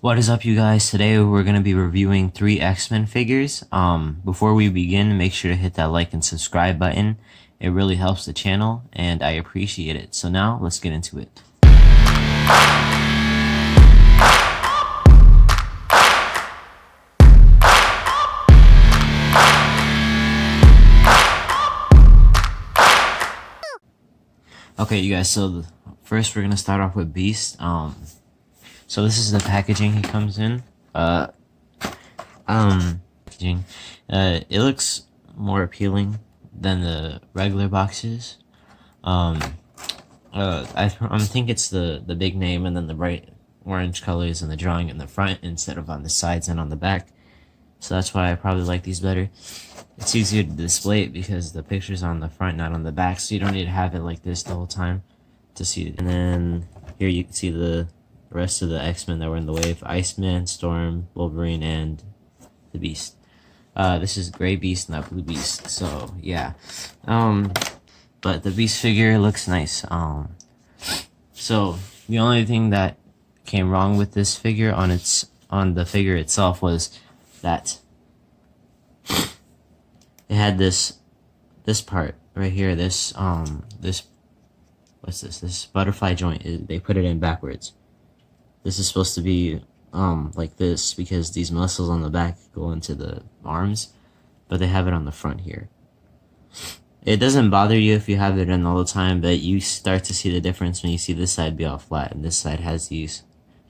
What is up, you guys? Today we're going to be reviewing 3 X-Men figures. Before we begin, make sure to hit that like and subscribe button. It really helps the channel and I appreciate it. So now let's get into it. Okay, you guys, so first we're going to start off with Beast. So this is the packaging he comes in. Packaging. It looks more appealing than the regular boxes. I think it's the big name and then the bright orange colors and the drawing in the front instead of on the sides and on the back. So that's why I probably like these better. It's easier to display it because the picture's on the front, not on the back, so you don't need to have it like this the whole time to see it. And then here you can see the rest of the X-Men that were in the wave: Iceman, Storm, Wolverine, and the Beast. This is Gray Beast, not Blue Beast, so yeah. But the Beast figure looks nice. So the only thing that came wrong with this figure on the figure itself was that it had this part right here, this what's this butterfly joint. They put it in backwards. This is supposed to be like this because these muscles on the back go into the arms, but they have it on the front here. It doesn't bother you if you have it in all the time, but you start to see the difference when you see this side be all flat and this side has these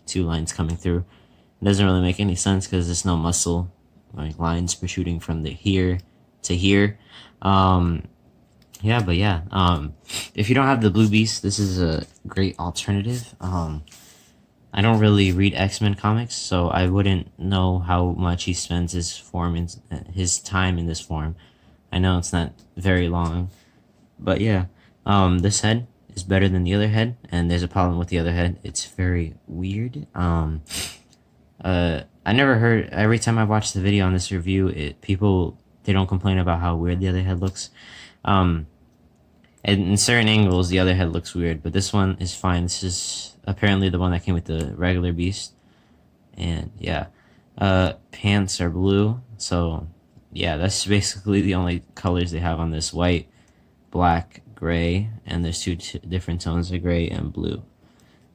2 lines coming through. It doesn't really make any sense because there's no muscle like lines protruding from the here to here. If you don't have the Blue Beast, this is a great alternative. I don't really read X-Men comics, so I wouldn't know how much he spends his time in this form. I know it's not very long, but yeah, this head is better than the other head, and there's a problem with the other head. It's very weird. I never heard. Every time I watch the video on this review, they don't complain about how weird the other head looks. And in certain angles, the other head looks weird, but this one is fine. This is apparently the one that came with the regular Beast, and yeah, pants are blue. So yeah, that's basically the only colors they have on this: white, black, gray, and there's 2 different tones of gray and blue.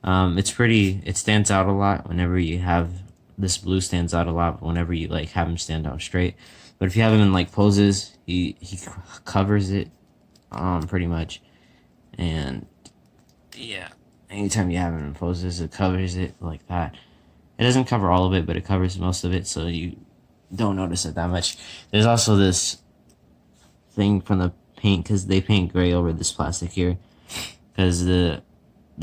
It's pretty. It stands out a lot whenever you have this blue. Stands out a lot whenever you like have him stand out straight. But if you have him in like poses, he covers it pretty much. And yeah, anytime you have him in poses, it covers it like that. It doesn't cover all of it, but it covers most of it, so you don't notice it that much. There's also this thing from the paint, because they paint gray over this plastic here, because the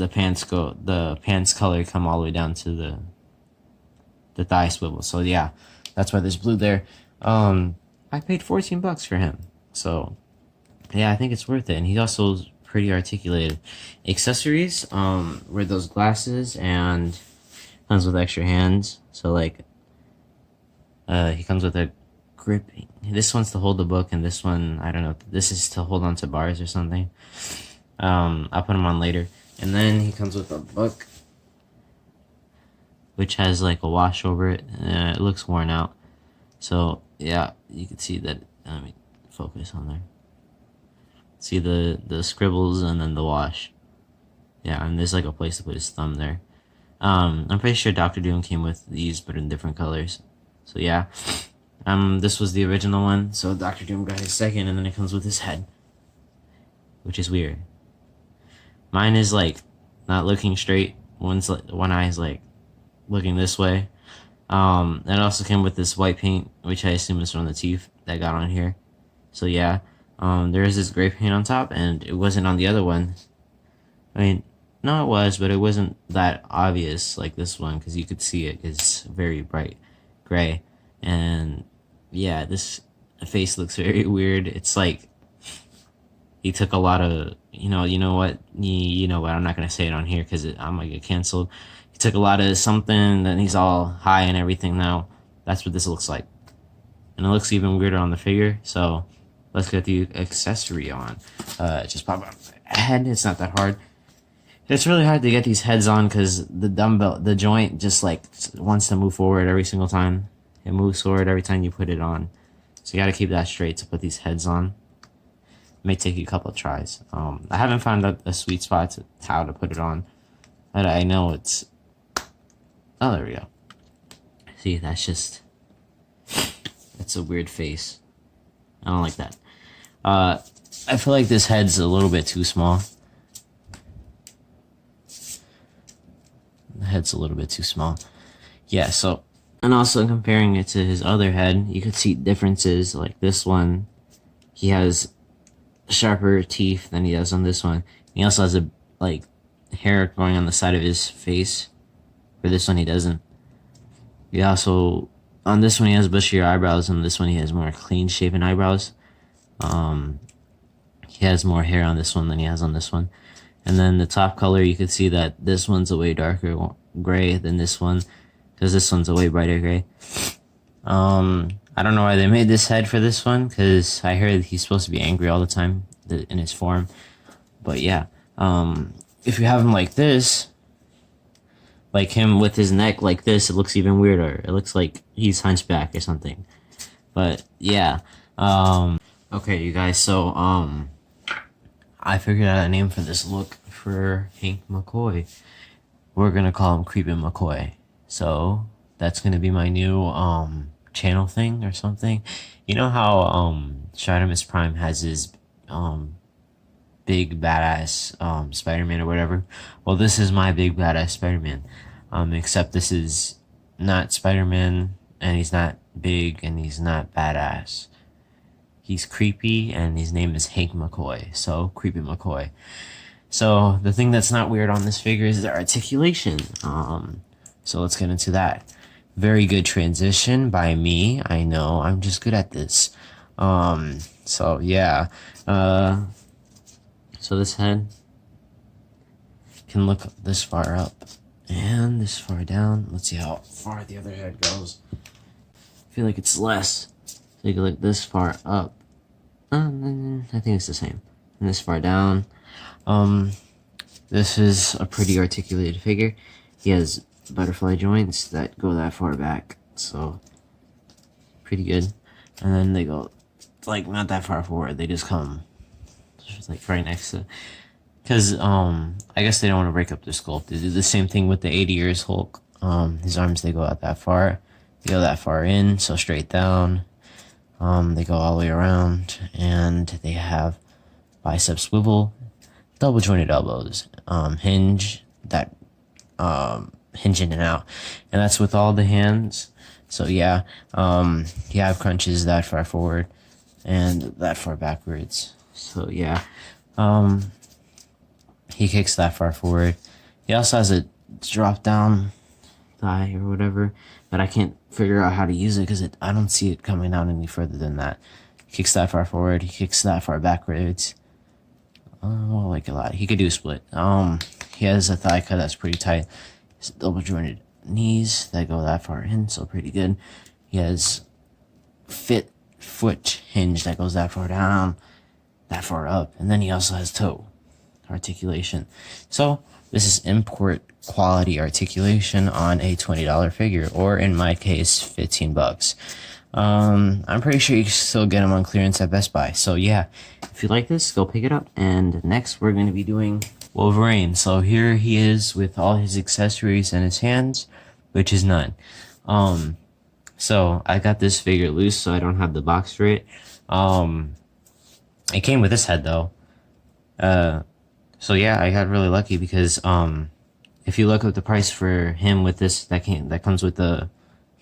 pants color come all the way down to the thigh swivel. So yeah, that's why there's blue there. I paid $14 for him, so yeah, I think it's worth it. And he also is pretty articulated. Accessories were those glasses, and comes with extra hands. So like he comes with a grip. This one's to hold the book, and this one, I don't know, this is to hold onto bars or something. I'll put them on later. And then he comes with a book, which has like a wash over it. It looks worn out. So yeah, you can see that. Let me focus on there. See the scribbles and then the wash. Yeah, and there's like a place to put his thumb there. I'm pretty sure Dr. Doom came with these, but in different colors. So yeah, this was the original one. So Dr. Doom got his second, and then it comes with his head, which is weird. Mine is like not looking straight. One eye is like looking this way. It also came with this white paint, which I assume is from the teeth that got on here. So yeah, there is this gray paint on top, and it wasn't on the other one. I mean, no, it was, but it wasn't that obvious like this one, because you could see it. It's very bright gray, and yeah, this face looks very weird. It's like he took a lot of, you know what, I'm not gonna say it on here because I might get canceled. He took a lot of something, then he's all high and everything now. That's what this looks like, and it looks even weirder on the figure. So let's get the accessory on. Just pop out the head. It's not that hard. It's really hard to get these heads on because the dumbbell, the joint just like wants to move forward every single time. It moves forward every time you put it on. So you got to keep that straight to put these heads on. It may take you a couple of tries. I haven't found a sweet spot to how to put it on, but I know it's. Oh, there we go. See, that's a weird face. I don't like that. I feel like this head's a little bit too small. The head's a little bit too small. Yeah, so, and also comparing it to his other head, you could see differences. Like this one, he has sharper teeth than he does on this one. He also has a, like, hair growing on the side of his face. For this one, he doesn't. He also, on this one, he has bushier eyebrows, and this one, he has more clean shaven eyebrows. He has more hair on this one than he has on this one. And then the top color, you can see that this one's a way darker gray than this one, because this one's a way brighter gray. I don't know why they made this head for this one, because I heard he's supposed to be angry all the time in his form. But yeah, if you have him like this, like him with his neck like this, it looks even weirder. It looks like he's hunchback or something. But yeah, okay, you guys, so I figured out a name for this look for Hank McCoy. We're gonna call him Creepin' McCoy. So that's gonna be my new channel thing or something. You know how Stridemus Prime has his big badass Spider-Man or whatever? Well, this is my big badass Spider-Man. Except this is not Spider-Man, and he's not big, and he's not badass. He's creepy, and his name is Hank McCoy. So, Creepy McCoy. So, the thing that's not weird on this figure is the articulation. So let's get into that. Very good transition by me. I know, I'm just good at this. So yeah. So this head can look this far up and this far down. Let's see how far the other head goes. I feel like it's less. So you can look this far up. I think it's the same. And this far down. This is a pretty articulated figure. He has butterfly joints that go that far back, so pretty good. And then they go like not that far forward. They just come just like right next to. Because I guess they don't want to break up the sculpt. They do the same thing with the 80 years Hulk. His arms, they go out that far. They go that far in, so straight down. They go all the way around, and they have bicep swivel, double jointed elbows, hinge that hinge in and out, and that's with all the hands. So yeah, you have crunches that far forward and that far backwards. So yeah, he kicks that far forward. He also has a drop down thigh or whatever, but I can't figure out how to use it because I don't see it coming down any further than that. He kicks that far forward. He kicks that far backwards. Well, like a lot. He could do a split. He has a thigh cut that's pretty tight. His double jointed knees that go that far in, so pretty good. He has fit foot hinge that goes that far down, that far up, and then he also has toe articulation. So this is import quality articulation on a $20 figure, or in my case, $15. I'm pretty sure you can still get them on clearance at Best Buy. So yeah, if you like this, go pick it up. And next, we're going to be doing Wolverine. So here he is with all his accessories and his hands, which is none. So I got this figure loose, so I don't have the box for it. It came with this head though. So yeah, I got really lucky because if you look up the price for him with this, that comes with the,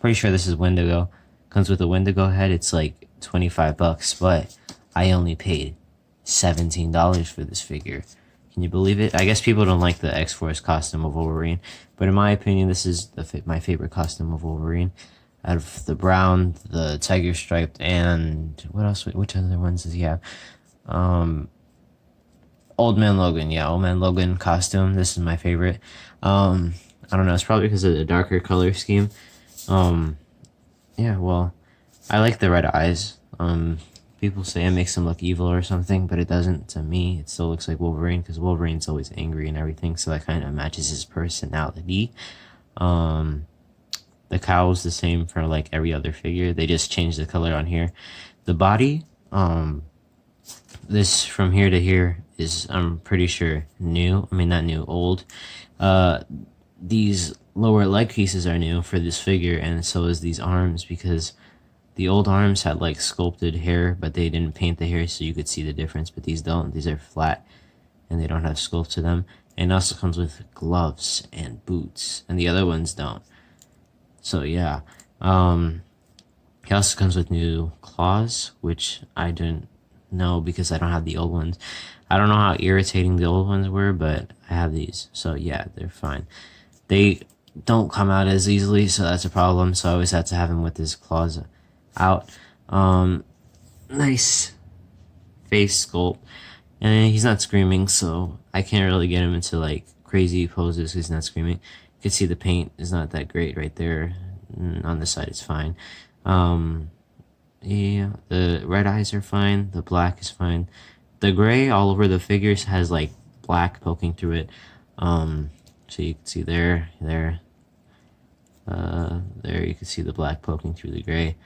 pretty sure this is Wendigo. Comes with a Wendigo head. It's like $25, but I only paid $17 for this figure. Can you believe it? I guess people don't like the X-Force costume of Wolverine, but in my opinion, this is my favorite costume of Wolverine. Out of the brown, the tiger striped, and what else? Which other ones does he have? Old Man Logan. Yeah, Old Man Logan costume. This is my favorite. I don't know. It's probably because of the darker color scheme. Yeah, well, I like the red eyes. People people say it makes him look evil or something, but it doesn't to me. It still looks like Wolverine because Wolverine's always angry and everything, so that kind of matches his personality. Um, the cowl's the same for like every other figure. They just changed the color on here. The body, this from here to here is, I'm pretty sure, new. I mean, not new, old. Uh, these lower leg pieces are new for this figure, and so is these arms, because the old arms had like sculpted hair, but they didn't paint the hair so you could see the difference. But these don't. These are flat and they don't have sculpt to them. And it also comes with gloves and boots, and the other ones don't. So yeah. He also comes with new claws, which I didn't know because I don't have the old ones. I don't know how irritating the old ones were, but I have these. So yeah, they're fine. They don't come out as easily, so that's a problem. So I always have to have him with his claws out. Nice face sculpt. And he's not screaming, so I can't really get him into like crazy poses because he's not screaming. You can see the paint is not that great right there. On the side, it's fine. Yeah, the red eyes are fine. The black is fine. The gray all over the figures has like black poking through it. So you can see there, there you can see the black poking through the gray,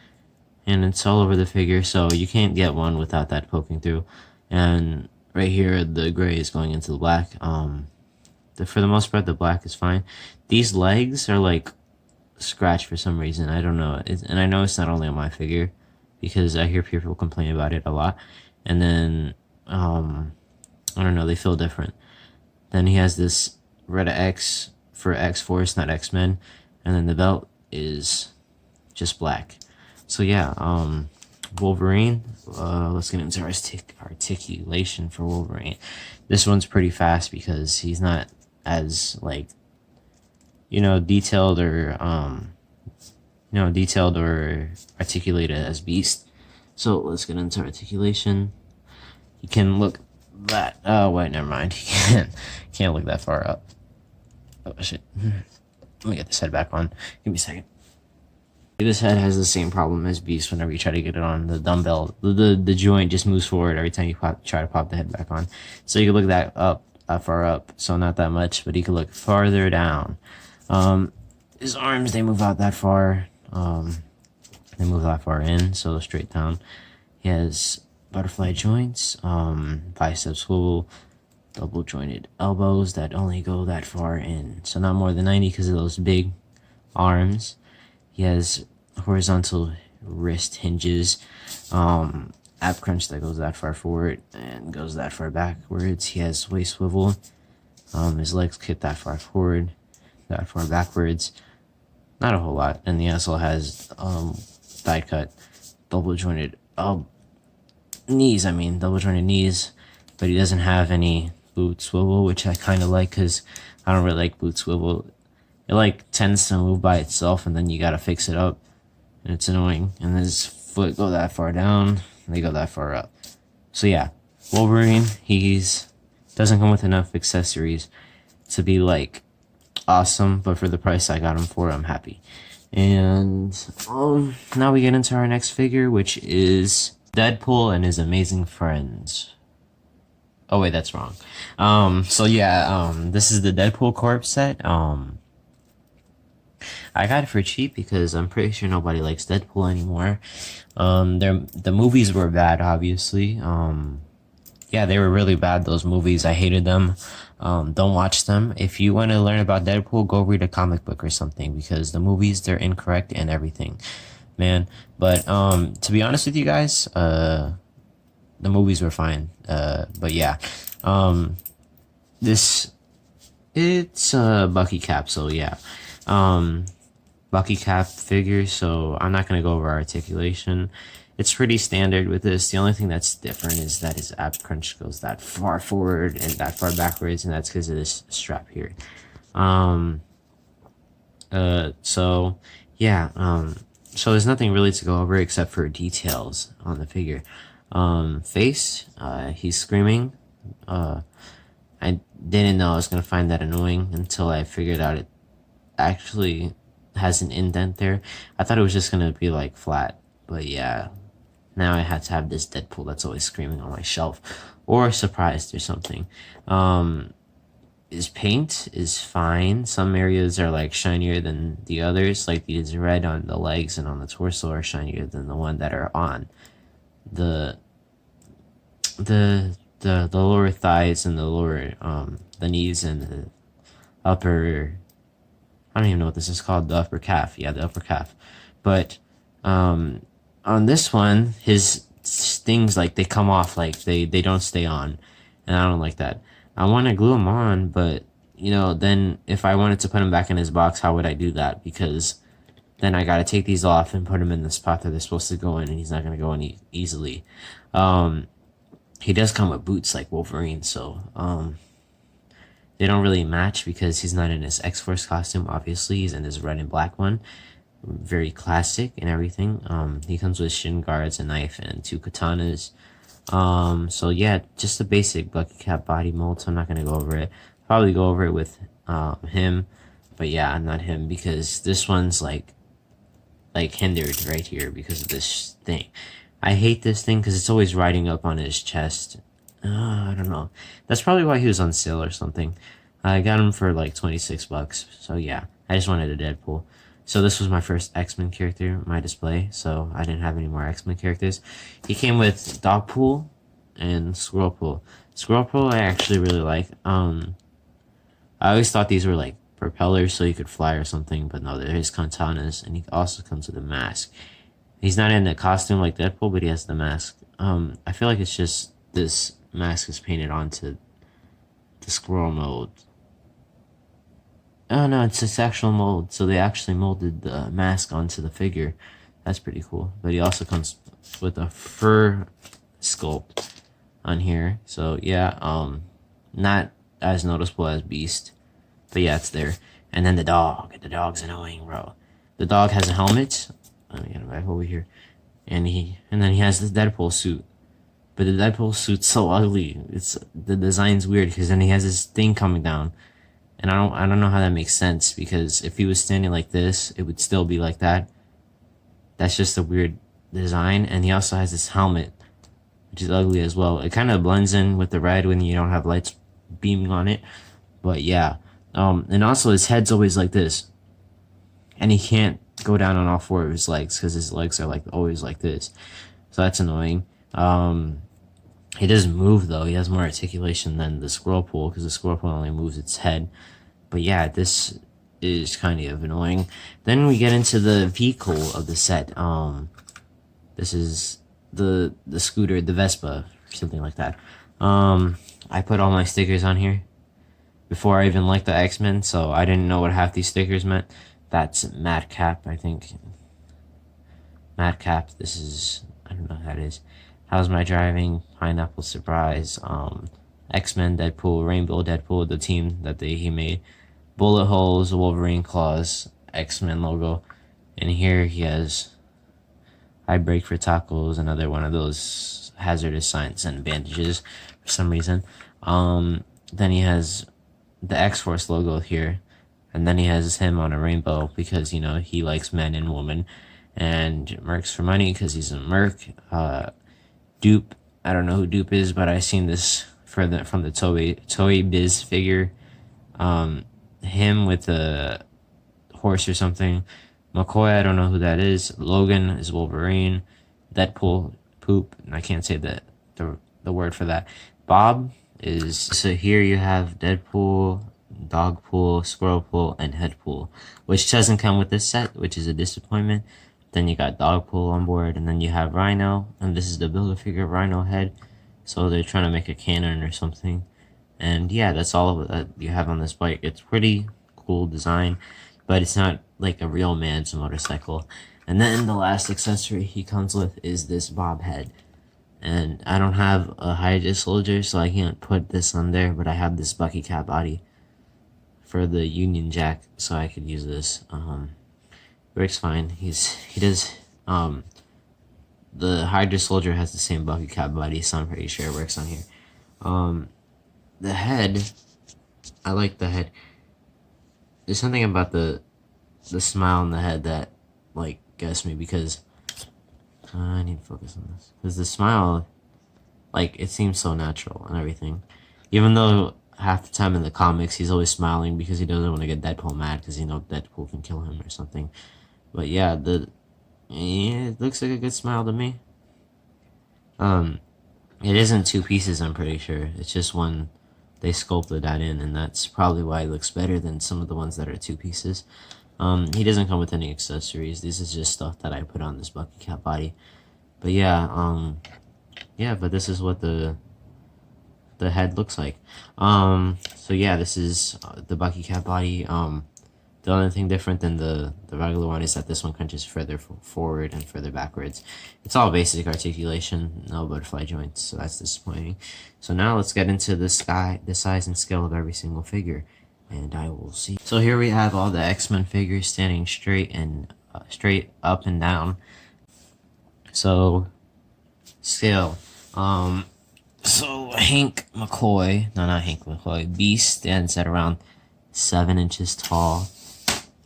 and it's all over the figure, so you can't get one without that poking through. And right here, the gray is going into the black. For the most part, the black is fine. These legs are like scratched for some reason. I don't know. And I know it's not only on my figure, because I hear people complain about it a lot. And then, I don't know, they feel different. Then he has this red X for X-Force, not X-Men. And then the belt is just black. So yeah, Wolverine. Let's get into articulation for Wolverine. This one's pretty fast because he's not as like, detailed or articulated as Beast. So let's get into articulation. You can look that. Oh wait, never mind. You can't look that far up. Oh shit. Let me get this head back on. Give me a second. This head has the same problem as Beast. Whenever you try to get it on, the dumbbell, the joint just moves forward every time you try to pop the head back on. So you can look that far up, so not that much, but you can look farther down. His arms, they move out that far. They move that far in, so straight down. He has butterfly joints, bicep swivel, double jointed elbows that only go that far in, so not more than 90 because of those big arms. He has horizontal wrist hinges, ab crunch that goes that far forward and goes that far backwards. He has waist swivel. His legs kick that far forward, that far backwards. Not a whole lot. And he also has die cut, double jointed knees. Double jointed knees, but he doesn't have any boot swivel, which I kind of like because I don't really like boot swivel. It like tends to move by itself, and then you gotta fix it up, and it's annoying. And his foot go that far down, and they go that far up. So yeah, Wolverine, he's doesn't come with enough accessories to be like awesome, but for the price I got him for, I'm happy. And now we get into our next figure, which is Deadpool and his amazing friends. Oh wait, that's wrong. So yeah, this is the Deadpool Corp set. I got it for cheap because I'm pretty sure nobody likes Deadpool anymore. The movies were bad, obviously. Yeah, they were really bad, those movies. I hated them. Don't watch them. If you want to learn about Deadpool, go read a comic book or something, because the movies, they're incorrect and everything, man. But to be honest with you guys, the movies were fine. But yeah, it's Bucky Cap, so yeah. Bucky Cap figure, so I'm not going to go over articulation. It's pretty standard with this. The only thing that's different is that his ab crunch goes that far forward and that far backwards, and that's because of this strap here. So yeah, so there's nothing really to go over except for details on the figure. Face, he's screaming. I didn't know I was gonna find that annoying until I figured out it actually has an indent there. I thought it was just gonna be like flat, but yeah, Now I had to have this Deadpool that's always screaming on my shelf, or surprised or something. Um, his paint is fine. Some areas are like shinier than the others, like these red on the legs and on the torso are shinier than the one that are on the the lower thighs and the lower the knees and the upper. I don't even know what this is called. The upper calf. Yeah, the upper calf. But um, on this one, his things like they come off, like they don't stay on, and I don't like that. I want to glue them on, but then if I wanted to put him back in his box, how would I do that? Because then I gotta take these off and put him in the spot that they're supposed to go in, and he's not gonna go in easily. Um, he does come with boots like Wolverine, so they don't really match because he's not in his X-Force costume. Obviously, he's in his red and black one, very classic and everything. He comes with shin guards, a knife, and 2 katanas. So yeah, just a basic Bucky Cap body mold. So I'm not gonna go over it. Probably go over it with him, but yeah, not him because this one's like hindered right here because of this thing. I hate this thing because it's always riding up on his chest. I don't know. That's probably why he was on sale or something. I got him for like $26. So yeah, I just wanted a Deadpool. So this was my first X-Men character, my display. So I didn't have any more X-Men characters. He came with Dogpool and Squirrelpool. Squirrelpool I actually really like. I always thought these were like propellers so he could fly or something, but no, they're his katanas, and he also comes with a mask. He's not in the costume like Deadpool, but he has the mask. I feel like it's just this mask is painted onto the squirrel mold. Oh no, it's this actual mold. So they actually molded the mask onto the figure. That's pretty cool. But he also comes with a fur sculpt on here. So yeah, not as noticeable as Beast. But yeah, it's there. And then the dog. The dog's annoying, bro. The dog has a helmet. Let me get him back over here. And then he has the Deadpool suit. But the Deadpool suit's so ugly. The design's weird because then he has this thing coming down. And I don't know how that makes sense because if he was standing like this, it would still be like that. That's just a weird design. And he also has this helmet, which is ugly as well. It kind of blends in with the red when you don't have lights beaming on it. But yeah. And also his head's always like this. And he can't go down on all 4 of his legs because his legs are like always like this. So that's annoying. He doesn't move though. He has more articulation than the Squirrelpool because the Squirrelpool only moves its head. But yeah, this is kind of annoying. Then we get into the vehicle of the set. This is the scooter, the Vespa, or something like that. I put all my stickers on here before I even liked the X-Men, so I didn't know what half these stickers meant. That's Madcap, I think. Madcap, this is, I don't know who that is. How's my driving? Pineapple Surprise. X-Men, Deadpool, Rainbow Deadpool, the team that he made. Bullet holes, Wolverine claws, X-Men logo. And here he has I break for tacos, another one of those hazardous signs and bandages for some reason. Then he has the X-Force logo here. And then he has him on a rainbow because, he likes men and women. And Mercs for money because he's a Merc. Dupe, I don't know who Dupe is, but I seen this from the Toy Biz figure. Him with a horse or something. McCoy, I don't know who that is. Logan is Wolverine. Deadpool, poop, and I can't say the word for that. Bob is, so here you have Deadpool, Dogpool, Squirrelpool, and Headpool, which doesn't come with this set, which is a disappointment. Then you got Dogpool on board, and then you have Rhino, and this is the Build-A-Figure Rhino head. So they're trying to make a cannon or something. And yeah, that's all that you have on this bike. It's pretty cool design, but it's not like a real man's motorcycle. And then the last accessory he comes with is this bob head. And I don't have a Hydra Soldier, so I can't put this on there, but I have this Bucky Cap body for the Union Jack, so I could use this. Works fine. He does the Hydra Soldier has the same Bucky Cap body, so I'm pretty sure it works on here. The head, I like the head. There's something about the smile on the head that like gets me because I need to focus on this because the smile, like, it seems so natural and everything. Even though half the time in the comics he's always smiling because he doesn't want to get Deadpool mad because Deadpool can kill him or something. But yeah, it looks like a good smile to me. It isn't two pieces, I'm pretty sure. It's just one. They sculpted that in, and that's probably why it looks better than some of the ones that are two pieces. He doesn't come with any accessories. This is just stuff that I put on this Bucky Cat body. But yeah, but this is what the head looks like. So yeah, this is the Bucky Cat body. The only thing different than the regular one is that this one crunches further forward and further backwards. It's all basic articulation, no butterfly joints, so that's disappointing. So now let's get into the size and scale of every single figure, and I will see. So here we have all the X-Men figures standing straight and straight up and down. So scale. So Hank McCoy, no, not Hank McCoy. Beast stands at around 7 inches tall.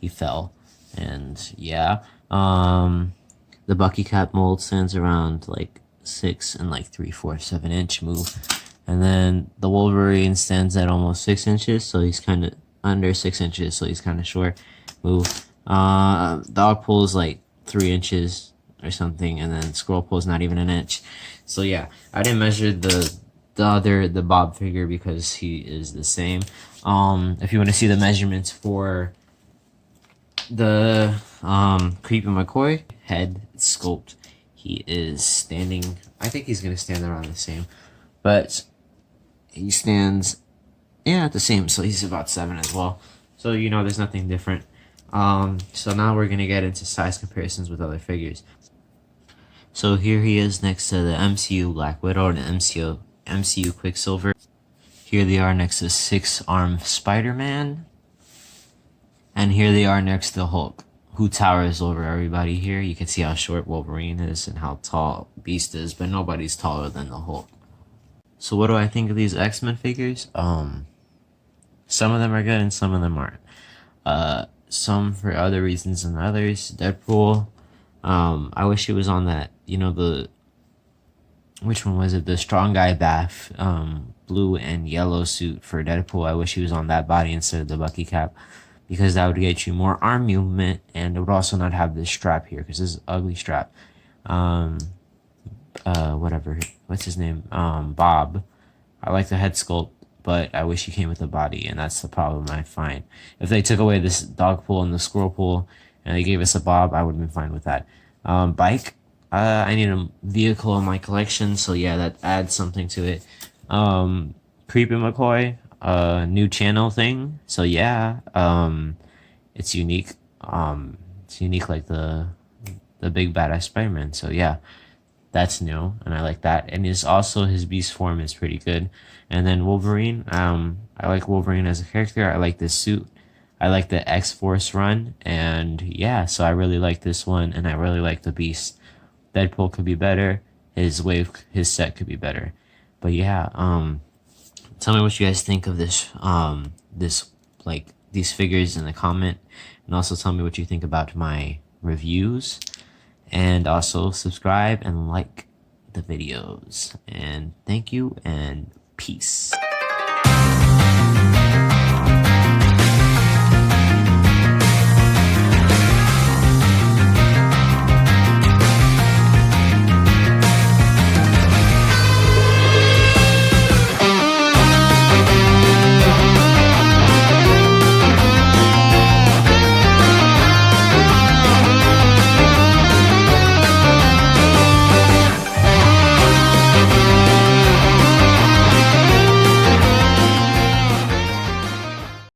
He fell, and yeah. The Bucky Cat mold stands around like 6 and like 3/4, 7 inch move, and then the Wolverine stands at almost 6 inches, so he's kind of under 6 inches, so he's kind of short. Move. Dogpool is like 3 inches or something, and then Squirrelpool is not even an inch. So yeah, I didn't measure the Bob figure because he is the same. If you want to see the measurements for the Creepy McCoy head sculpt, he is standing, I think he's gonna stand around the same, but he stands the same, so he's about 7 as well. So there's nothing different. So now we're gonna get into size comparisons with other figures. So here he is next to the MCU Black Widow and the MCU Quicksilver. Here they are next to 6-armed Spider-Man. And here they are next to Hulk, who towers over everybody here. You can see how short Wolverine is and how tall Beast is, but nobody's taller than the Hulk. So what do I think of these X-Men figures? Some of them are good and some of them aren't. Some for other reasons than others. Deadpool, I wish he was on that, which one was it? The Strong Guy Bath, blue and yellow suit for Deadpool. I wish he was on that body instead of the Bucky Cap, because that would get you more arm movement, and it would also not have this strap here, because this is an ugly strap. Whatever, what's his name? Bob. I like the head sculpt, but I wish he came with a body, and that's the problem I find. If they took away this dog pool and the squirrel pool, and they gave us a Bob, I would have been fine with that. Bike. I need a vehicle in my collection, so yeah, that adds something to it. Creepy McCoy. New channel thing, so yeah, it's unique. It's unique like the big badass Spider-Man, so yeah, that's new, and I like that. And his beast form is pretty good. And then Wolverine, I like Wolverine as a character. I like this suit. I like the X-Force run, and yeah, so I really like this one, and I really like the Beast. Deadpool could be better. His set could be better, but yeah, tell me what you guys think of this, these figures in the comment, and also tell me what you think about my reviews, and also subscribe and like the videos, and thank you and peace.